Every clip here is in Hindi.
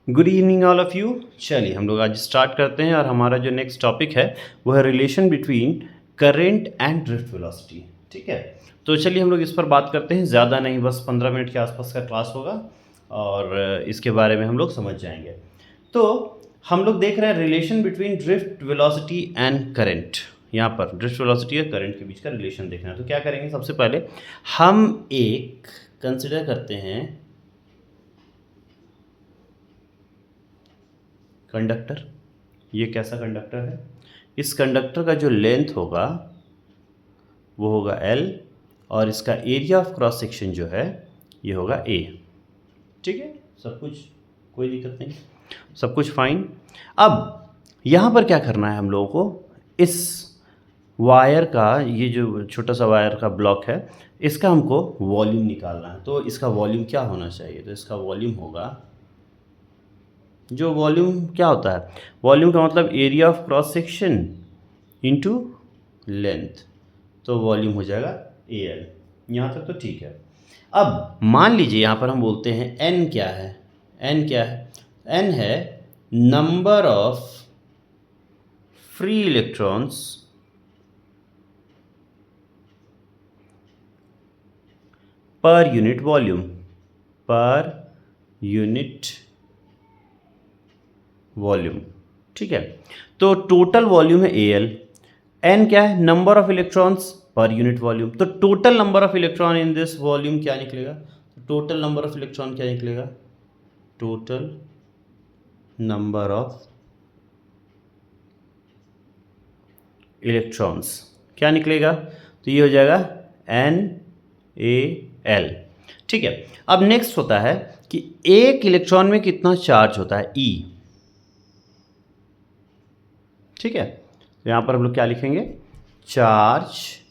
Good evening all of you. चलिए हम लोग आज स्टार्ट करते हैं और हमारा जो नेक्स्ट टॉपिक है वो है relation between current and drift velocity. ठीक है, तो चलिए हम लोग इस पर बात करते हैं। ज़्यादा नहीं, बस 15 मिनट के आसपास का क्लास होगा और इसके बारे में हम लोग समझ जाएंगे। तो हम लोग देख रहे हैं relation between drift velocity and current. यहाँ पर ड्रिफ्ट वेलोसिटी और करंट के बीच का रिलेशन देखना है। तो क्या करेंगे, सबसे पहले हम एक कंसिडर करते हैं कंडक्टर। ये कैसा कंडक्टर है? इस कंडक्टर का जो लेंथ होगा वो होगा L और इसका एरिया ऑफ क्रॉस सेक्शन जो है ये होगा A। ठीक है, सब कुछ कोई दिक्कत नहीं, सब कुछ फाइन। अब यहाँ पर क्या करना है हम लोगों को, इस वायर का, ये जो छोटा सा वायर का ब्लॉक है, इसका हमको वॉल्यूम निकालना है। तो इसका वॉल्यूम क्या होना चाहिए? तो इसका वॉल्यूम होगा, जो वॉल्यूम क्या होता है, वॉल्यूम का मतलब area of cross section into length. तो वॉल्यूम हो जाएगा AL। यहाँ तक तो ठीक है। अब मान लीजिए यहाँ पर हम बोलते हैं N क्या है? N क्या है? N है number of free electrons per unit volume, per unit volume. ठीक है, तो टोटल वॉल्यूम है AL। N क्या है? Number of electrons per unit volume. तो total number of electron in this volume क्या निकलेगा? टोटल नंबर ऑफ इलेक्ट्रॉन क्या निकलेगा? टोटल नंबर ऑफ इलेक्ट्रॉन्स क्या निकलेगा? तो ये हो जाएगा NaL। ठीक है, अब नेक्स्ट होता है कि एक इलेक्ट्रॉन में कितना चार्ज होता है, E। ठीक है, तो यहां पर हम लोग क्या लिखेंगे? Charge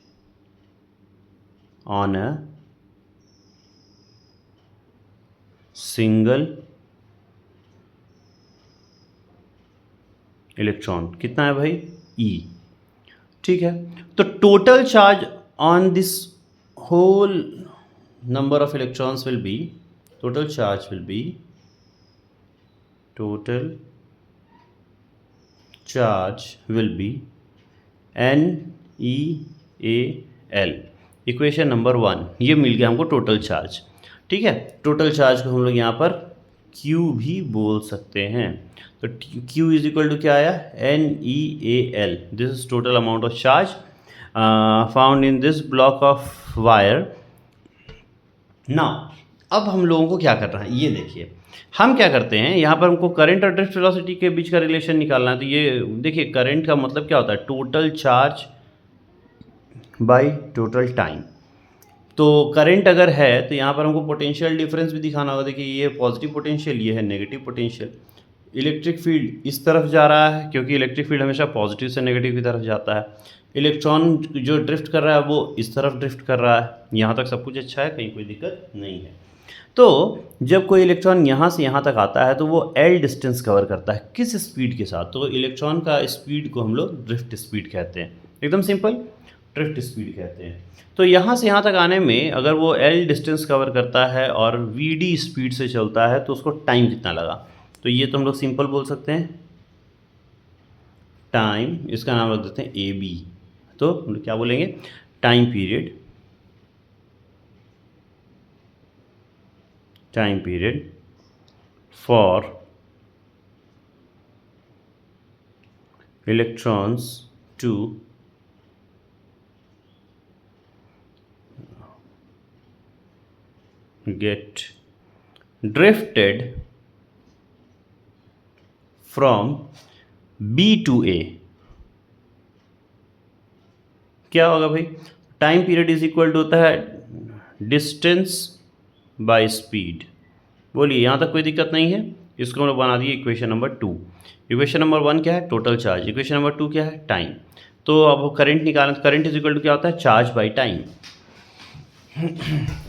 on a single electron कितना है भाई? E। ठीक है, तो total charge on this whole number of electrons will be, total charge will be, total charge will be NeAl। Equation number 1 ये मिल गया हमको टोटल चार्ज। ठीक है, टोटल चार्ज को हम लोग यहाँ पर Q भी बोल सकते हैं। तो Q इज इक्वल टू क्या आया? NeAl। This is total amount of charge found in this block of wire. ना अब हम लोगों को क्या करना है, ये देखिए हम क्या करते हैं, यहाँ पर हमको करंट और ड्रिफ्ट वेलोसिटी के बीच का रिलेशन निकालना है। तो ये देखिए, करंट का मतलब क्या होता है? Total charge by total time. तो करंट अगर है तो यहाँ पर हमको पोटेंशियल डिफरेंस भी दिखाना होगा। देखिए ये पॉजिटिव पोटेंशियल, ये है नेगेटिव पोटेंशियल। इलेक्ट्रिक फील्ड इस तरफ जा रहा है क्योंकि इलेक्ट्रिक फील्ड हमेशा पॉजिटिव से नेगेटिव की तरफ जाता है। इलेक्ट्रॉन जो ड्रिफ्ट कर रहा है वो इस तरफ ड्रिफ्ट कर रहा है। यहाँ तक सब कुछ अच्छा है, कहीं कोई दिक्कत नहीं है। तो जब कोई इलेक्ट्रॉन यहाँ से यहाँ तक आता है तो वो L डिस्टेंस कवर करता है। किस स्पीड के साथ? तो इलेक्ट्रॉन का स्पीड को हम लोग ड्रिफ्ट स्पीड कहते हैं। एकदम सिंपल, ड्रिफ्ट स्पीड कहते हैं। तो यहाँ से यहाँ तक आने में अगर वो L डिस्टेंस कवर करता है और VD स्पीड से चलता है तो उसको टाइम कितना लगा? तो ये तो हम लोग सिंपल बोल सकते हैं, टाइम। इसका नाम रख देते हैं AB। तो हम लोग क्या बोलेंगे? Time period, time period for electrons to get drifted from B to A। क्या होगा भाई? Time period is equal to होता है डिस्टेंस बाय स्पीड। बोलिए, यहाँ तक कोई दिक्कत नहीं है? इसको हम लोग बना दिए इक्वेशन नंबर 2। इक्वेशन नंबर 1 क्या है? Total charge. इक्वेशन नंबर 2 क्या है? टाइम। तो अब करंट निकालना, करंट इज इक्वल टू क्या होता है? Charge by time.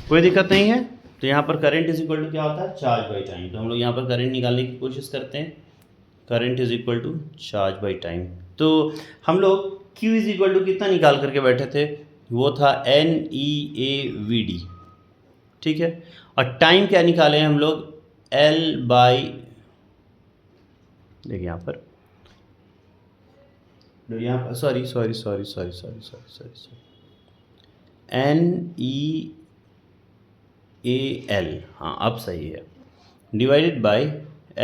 कोई दिक्कत नहीं है? तो यहाँ पर करंट इज इक्वल टू क्या होता है? Charge by time. तो हम लोग यहाँ पर करंट निकालने की कोशिश करते हैं। Current is equal to charge by time. तो हम लोग Q इज इक्वल टू कितना निकाल करके बैठे थे? वो था NeAVD। ठीक है, और टाइम क्या निकाले हैं हम लोग? L बाई देखिए यहाँ पर सॉरी NEAL, हाँ अब सही है, डिवाइडेड बाय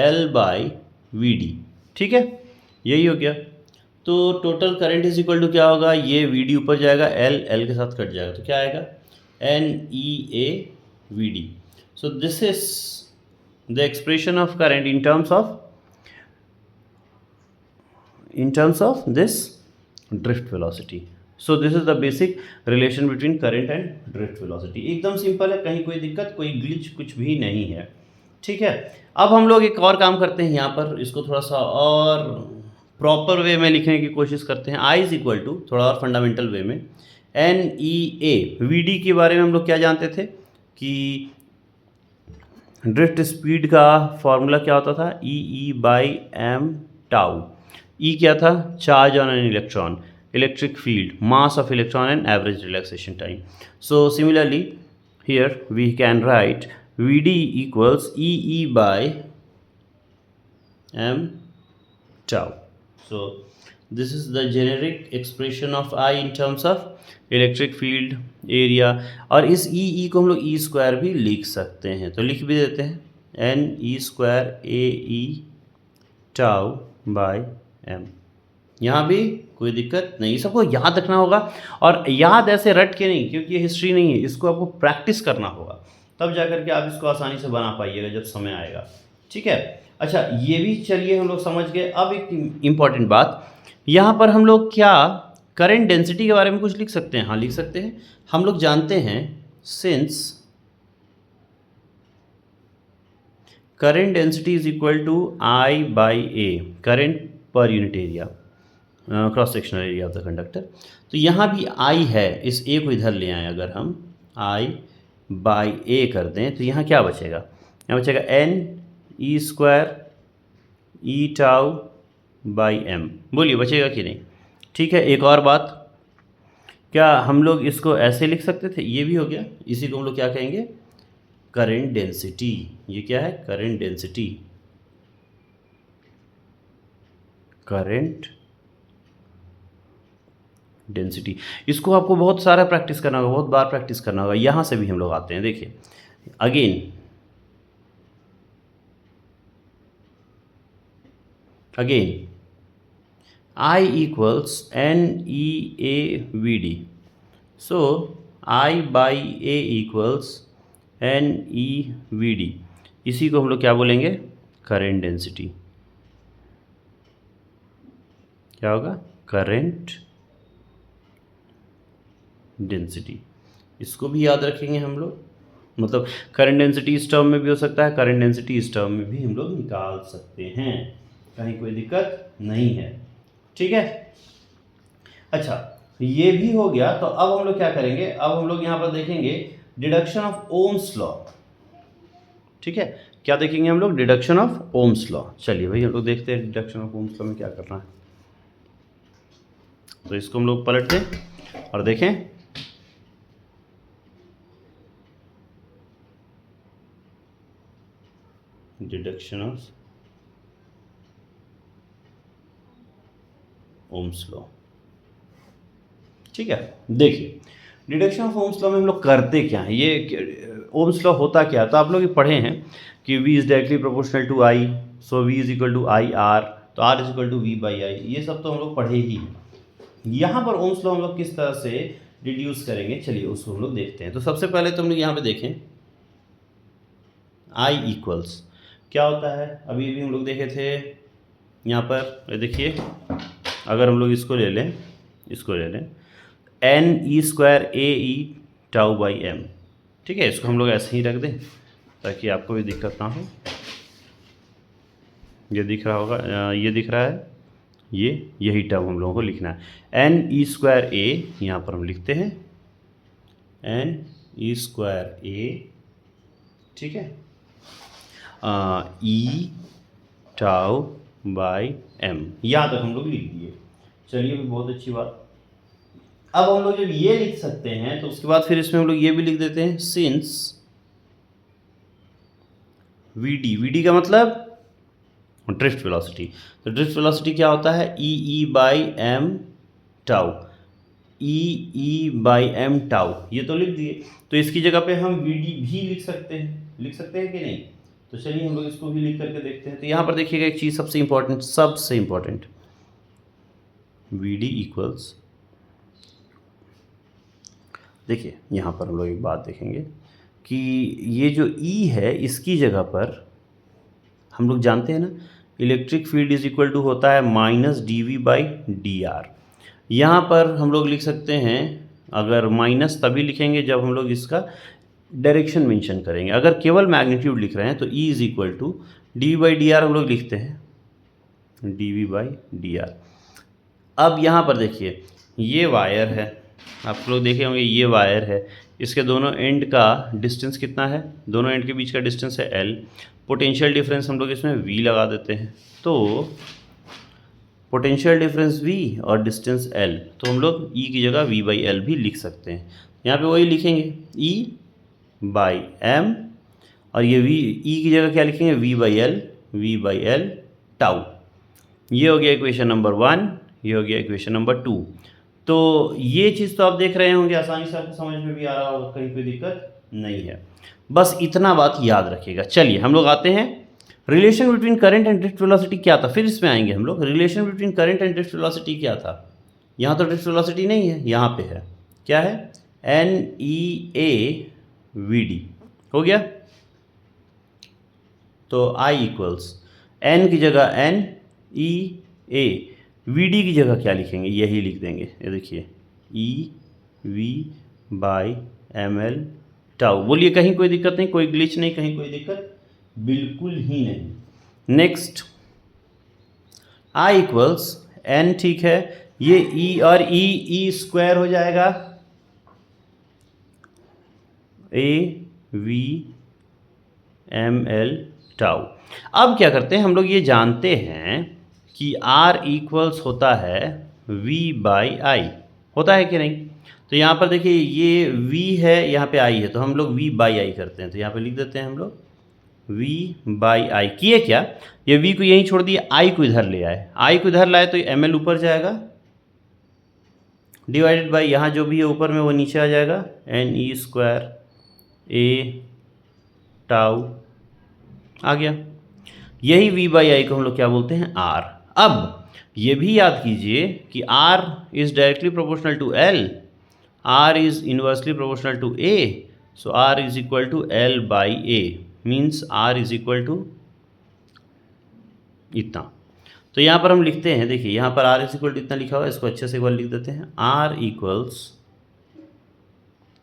L/VD, ठीक है, यही हो गया। तो total current is equal to क्या होगा, ये VD ऊपर जाएगा, L के साथ कट जाएगा, तो क्या आएगा NEAVD। So this is the expression of current in terms of this drift velocity. So this is the basic relation between current and drift velocity. एकदम सिंपल है, कहीं कोई दिक्कत, कोई ग्लिच कुछ भी नहीं है, ठीक है। अब हम लोग एक और काम करते हैं, यहाँ पर इसको थोड़ा सा और प्रॉपर वे में लिखने की कोशिश करते हैं। I इज इक्वल टू, थोड़ा और फंडामेंटल वे में, NEA VD के बारे में हम लोग क्या जानते थे कि ड्रिफ्ट स्पीड का फॉर्मूला क्या होता था, E/m टाउ। E क्या था, charge on an electron, electric field, mass of electron and average relaxation time. So similarly here we can write VD इक्वल्स E/m tau. So this is the generic expression of I in terms of electric field area. और इस E को हम लोग E² भी लिख सकते हैं, तो लिख भी देते हैं NE² AE τ/m। यहाँ भी कोई दिक्कत नहीं, सबको याद रखना होगा, और याद ऐसे रट के नहीं, क्योंकि ये हिस्ट्री नहीं है, इसको आपको प्रैक्टिस करना होगा, तब जाकर के आप इसको आसानी से बना पाइएगा जब समय आएगा, ठीक है। अच्छा, ये भी चलिए हम लोग समझ गए। अब एक इम्पॉर्टेंट बात, यहाँ पर हम लोग क्या करंट डेंसिटी के बारे में कुछ लिख सकते हैं? हाँ लिख सकते हैं। हम लोग जानते हैं since current density is equal to I/A, current per unit area, cross sectional area of the conductor. तो यहाँ भी I है, इस A को इधर ले आए, अगर हम I/A कर दें तो यहाँ क्या बचेगा, यहाँ बचेगा NE² E τ/m। बोलिए बचेगा कि नहीं? ठीक है, एक और बात, क्या हम लोग इसको ऐसे लिख सकते थे? ये भी हो गया, इसी को हम लोग क्या कहेंगे, करंट डेंसिटी। ये क्या है, करंट डेंसिटी, करंट डेंसिटी। इसको आपको बहुत सारा प्रैक्टिस करना होगा, बहुत बार प्रैक्टिस करना होगा। यहाँ से भी हम लोग आते हैं, देखिए again I equals NEAVD. So I/A equals NEVD। इसी को हम लोग क्या बोलेंगे, करंट डेंसिटी। क्या होगा, करंट डेंसिटी। इसको भी याद रखेंगे हम लोग, मतलब करंट डेंसिटी इस टर्म में भी हो सकता है, करंट डेंसिटी इस टर्म में भी हम लोग निकाल सकते हैं, कहीं कोई दिक्कत नहीं है, ठीक है। अच्छा, ये भी हो गया। तो अब हम लोग क्या करेंगे, अब हम लोग यहाँ पर देखेंगे डिडक्शन ऑफ ओम्स लॉ, ठीक है। क्या देखेंगे हम लोग, डिडक्शन ऑफ ओम्स लॉ। चलिए भाई हम लोग देखते हैं डिडक्शन ऑफ ओम्स लॉ में क्या करना है। तो इसको हम लोग पलट दें और देखें, डिडक्शन ऑफ ओम्स लॉ, ठीक है। देखिए डिडक्शन ऑफ ओम्स लॉ में हम लोग करते क्या हैं, ये ओम्स लॉ होता क्या है, तो आप लोग ये पढ़े हैं कि V is directly proportional to I, so V is equal to IR, तो R is equal to V/I, ये सब तो हम लोग पढ़े ही हैं। यहाँ पर ओम्स लॉ हम लोग किस तरह से रिड्यूस करेंगे, चलिए उसको हम लोग देखते हैं। तो सबसे पहले तो हम लोग यहाँ पे देखें I इक्वल्स क्या होता है, अभी भी हम लोग देखे थे यहाँ पर, देखिए अगर हम लोग इसको ले लें, NE² AE τ/m, ठीक है। इसको हम लोग ऐसे ही रख दें ताकि आपको भी दिक्कत ना हो। ये दिख रहा होगा, ये दिख रहा है, यही टर्म हम लोगों को लिखना है। NE² A यहाँ पर हम लिखते हैं NE² A, ठीक है, E τ/m, यहाँ तक हम लोग लिख दिए। चलिए भी बहुत अच्छी बात। अब हम लोग जब ये लिख सकते हैं तो उसके बाद फिर इसमें हम लोग ये भी लिख देते हैं सिंस VD का मतलब ड्रिफ्ट वेलोसिटी। तो ड्रिफ्ट वेलोसिटी क्या होता है, e by m tau, e by m tau, ये तो लिख दिए। तो इसकी जगह पे हम वी डी भी लिख सकते हैं कि नहीं? तो चलिए हम लोग इसको भी लिख करके देखते हैं। तो यहाँ पर देखिएगा एक चीज़ सबसे इम्पॉर्टेंट, वी डी इक्वल्स, देखिए यहाँ पर हम लोग एक बात देखेंगे कि ये जो ई है इसकी जगह पर हम लोग जानते हैं ना, electric field is equal to होता है minus D V by D R. यहाँ पर हम लोग लिख सकते हैं, अगर माइनस तभी लिखेंगे जब हम लोग इसका डायरेक्शन मेंशन करेंगे। अगर केवल मैग्नीट्यूड लिख रहे हैं तो E is equal to D V by D R हम लोग लिखते हैं, D V by D R. अब यहाँ पर देखिए ये वायर है, आप लोग देखे होंगे ये वायर है, इसके दोनों एंड का डिस्टेंस कितना है, दोनों एंड के बीच का डिस्टेंस है एल। पोटेंशियल डिफरेंस हम लोग इसमें वी लगा देते हैं, तो पोटेंशियल डिफरेंस वी और डिस्टेंस एल, तो हम लोग ई की जगह वी बाई एल भी लिख सकते हैं। यहाँ पे वही लिखेंगे ई बाई एम, और ये वी ई की जगह क्या लिखेंगे, वी बाई एल टाउ। ये हो गया इक्वेशन नंबर 1, ये हो गया इक्वेशन नंबर 2। तो ये चीज़ तो आप देख रहे होंगे, आसानी से आपको समझ में भी आ रहा होगा, कहीं कोई दिक्कत नहीं है। बस इतना बात याद रखिएगा। चलिए हम लोग आते हैं relation between current and drift velocity क्या था, फिर इसमें आएंगे हम लोग। Relation between current and drift velocity क्या था, यहाँ तो ड्रिफ्ट वेलोसिटी नहीं है, यहाँ पे है, क्या है, N E A V D हो गया। तो आई इक्वल्स एन की जगह N E A, V D की जगह क्या लिखेंगे, यही लिख देंगे, ये देखिए E V by M L tau. बोलिए कहीं कोई दिक्कत नहीं, कोई ग्लिच नहीं, कहीं कोई दिक्कत बिल्कुल ही नहीं। नेक्स्ट आई इक्वल्स एन, ठीक है, ये ई और ई स्क्वायर हो जाएगा, A V M L tau. अब क्या करते हैं हम लोग, ये जानते हैं कि R इक्वल्स होता है V बाई आई, होता है कि नहीं? तो यहाँ पर देखिए ये V है, यहाँ पे I है, तो हम लोग V बाई आई करते हैं, तो यहाँ पे लिख देते हैं हम लोग V बाई आई। किए क्या, ये V को यहीं छोड़ दिए, I को इधर ले आए, I को इधर लाए तो ये ML ऊपर जाएगा, डिवाइडेड बाई यहाँ जो भी है ऊपर में वो नीचे आ जाएगा, एन ई स्क्वायर ए टाउ आ गया। यही V बाई आई को हम लोग क्या बोलते हैं, R। अब ये भी याद कीजिए कि R is directly proportional to L, R is inversely proportional to A, so R is equal to L by A, means R is equal to इतना। तो यहाँ पर हम लिखते हैं, देखिए यहाँ पर R इज इक्वल टू इतना लिखा हुआ है, इसको अच्छे से एक बार लिख देते हैं, R equals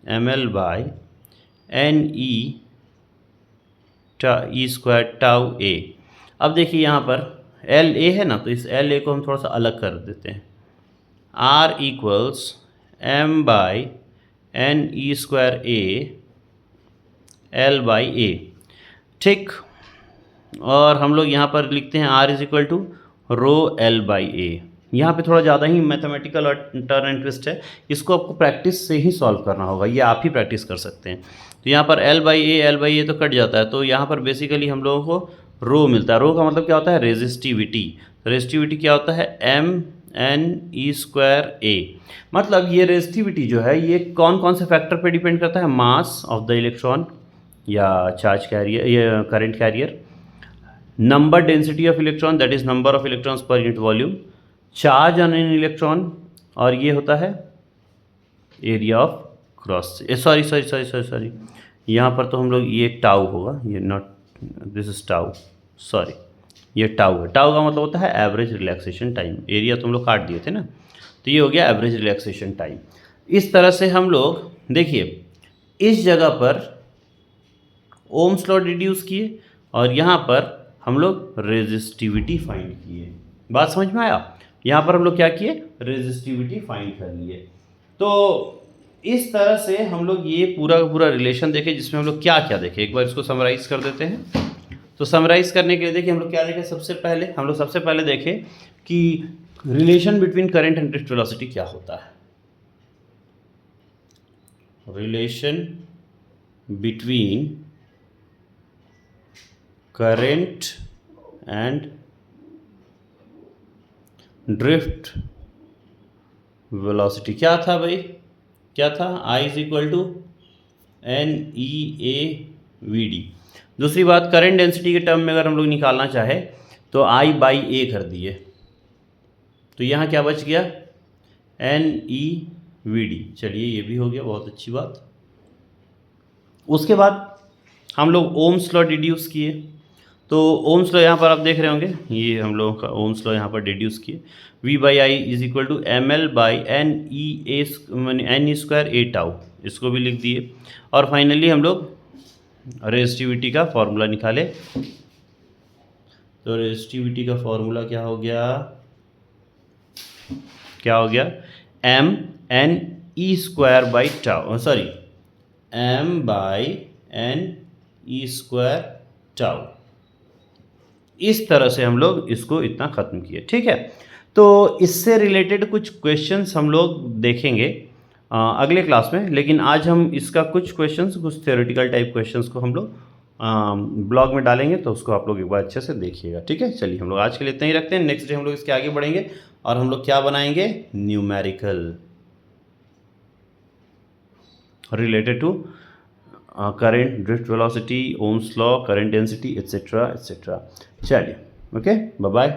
m l by n e square tau A. अब देखिए यहाँ पर एल ए है ना, तो इस एल ए को हम थोड़ा सा अलग कर देते हैं, R equals m by n e square A L by A, ठीक। और हम लोग यहाँ पर लिखते हैं R is equal to rho L by A. यहाँ पे थोड़ा ज़्यादा ही मैथमेटिकल और टर्न एंड ट्विस्ट है, इसको आपको प्रैक्टिस से ही सॉल्व करना होगा, ये आप ही प्रैक्टिस कर सकते हैं। तो यहाँ पर एल बाई ए तो कट जाता है, तो यहाँ पर बेसिकली हम लोगों को रो मिलता है। रो का मतलब क्या होता है, रेजिस्टिविटी। तो रेजिस्टिविटी क्या होता है, एम एन ई स्क्वायर ए। मतलब ये रेजिस्टिविटी जो है ये कौन कौन से फैक्टर पे डिपेंड करता है, मास ऑफ द इलेक्ट्रॉन या चार्ज कैरियर या current carrier, number density of electron that is number of electrons per unit volume, charge on an electron, और ये होता है एरिया ऑफ क्रॉस। सॉरी यहाँ पर तो हम लोग ये टाउ होगा, ये not this is tau, sorry ये टाउ है। टाउ का मतलब होता है एवरेज रिलैक्सेशन टाइम, एरिया तो हम लोग काट दिए थे ना, तो ये हो गया एवरेज रिलैक्सेशन टाइम। इस तरह से हम लोग देखिए इस जगह पर ओम्स लॉ डिड्यूस किए और यहाँ पर हम लोग रेजिस्टिविटी फाइंड किए। बात समझ में आया? यहाँ पर हम लोग क्या किए, रेजिस्टिविटी फाइंड कर लिए। तो इस तरह से हम लोग ये पूरा का पूरा रिलेशन देखे, जिसमें हम लोग क्या क्या देखे, एक बार इसको समराइज कर देते हैं। तो समराइज करने के लिए देखिए हम लोग क्या देखे, सबसे पहले देखे कि relation between current and drift velocity क्या होता है। Relation between current and drift velocity क्या था भाई, क्या था, I is equal to NEAVD। दूसरी बात, करंट डेंसिटी के टर्म में अगर हम लोग निकालना चाहे तो I/A कर दिए, तो यहाँ क्या बच गया, NEVD। चलिए ये भी हो गया, बहुत अच्छी बात। उसके बाद हम लोग ओम्स लॉ डिड्यूस किए, तो ओम्स लॉ यहाँ पर आप देख रहे होंगे, ये हम लोगों का ओम्स लॉ यहाँ पर डिड्यूस किए, V/I is equal to ml/NE²A, इसको भी लिख दिए। और फाइनली हम लोग रेजिस्टिविटी का फॉर्मूला निकाले, तो रेजिस्टिविटी का फॉर्मूला क्या हो गया, M/NE²/τ, सॉरी M/NE²τ। इस तरह से हम लोग इसको इतना ख़त्म किए, ठीक है। तो इससे रिलेटेड कुछ क्वेश्चंस हम लोग देखेंगे अगले क्लास में, लेकिन आज हम इसका कुछ क्वेश्चंस, कुछ थ्योरेटिकल टाइप क्वेश्चंस को हम लोग ब्लॉग में डालेंगे, तो उसको आप लोग एक बार अच्छे से देखिएगा, ठीक है। चलिए हम लोग आज के लिए इतना ही रखते हैं, नेक्स्ट डे हम लोग इसके आगे बढ़ेंगे और हम लोग क्या बनाएंगे, numerical related to current, drift velocity, Ohm's law, current density, etc. etc. चलिए, ओके, बाय बाय।